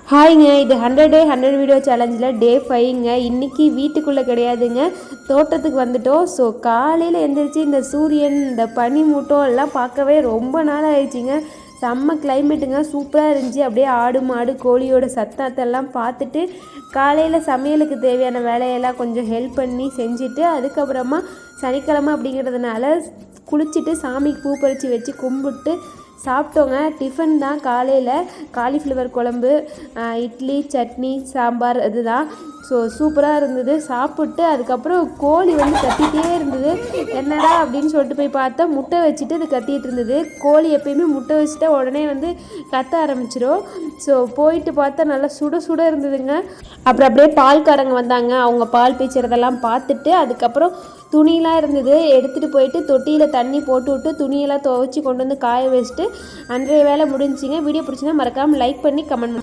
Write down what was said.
ஹாய்ங்க, இது 100 டே 100 வீடியோ சேலஞ்சில் டே 5ங்க. இன்றைக்கி வீட்டுக்குள்ளே கிடையாதுங்க, தோட்டத்துக்கு வந்துட்டோம். ஸோ காலையில் எழுந்திரிச்சு இந்த சூரியன், இந்த பனி மூட்டம் எல்லாம் பார்க்கவே ரொம்ப நாள் ஆயிடுச்சுங்க. செம்ம கிளைமேட்டுங்க, சூப்பராக இருந்துச்சு. அப்படியே ஆடு மாடு கோழியோட சத்தத்தெல்லாம் பார்த்துட்டு காலையில் சமையலுக்கு தேவையான வேலையெல்லாம் கொஞ்சம் ஹெல்ப் பண்ணி செஞ்சுட்டு, அதுக்கப்புறமா சனிக்கிழமை அப்படிங்கிறதுனால குளிச்சுட்டு சாமிக்கு பூ பறித்து வச்சு கும்பிட்டு சாப்பிட்டோங்க. டிஃபன் தான் காலையில் காலிஃப்ளவர் குழம்பு, இட்லி, சட்னி, சாம்பார் இதுதான். ஸோ சூப்பராக இருந்தது. சாப்பிட்டு அதுக்கப்புறம் கோழி வந்து கத்திகிட்டே இருந்தது. என்னடா அப்படின்னு சொல்லிட்டு போய் பார்த்தா முட்டை வச்சுட்டு அது கத்திகிட்டு இருந்தது. கோழி எப்பயுமே முட்டை வச்சுட்டா உடனே வந்து கத்த ஆரம்பிச்சிடும். ஸோ போயிட்டு பார்த்தா நல்லா சுட சுட இருந்ததுங்க. அப்புறம் அப்படியே பால்காரங்க வந்தாங்க. அவங்க பால் பீய்ச்சறதெல்லாம் பார்த்துட்டு அதுக்கப்புறம் துணியெலாம் இருந்தது, எடுத்துகிட்டு போயிட்டு தொட்டியில் தண்ணி போட்டு விட்டு துணியெல்லாம் துவைச்சி கொண்டு வந்து காய வச்சுட்டு அன்றைய வேலை முடிஞ்சிங்க. வீடியோ பிடிச்சிங்கன்னா மறக்காமல் லைக் பண்ணி கமெண்ட்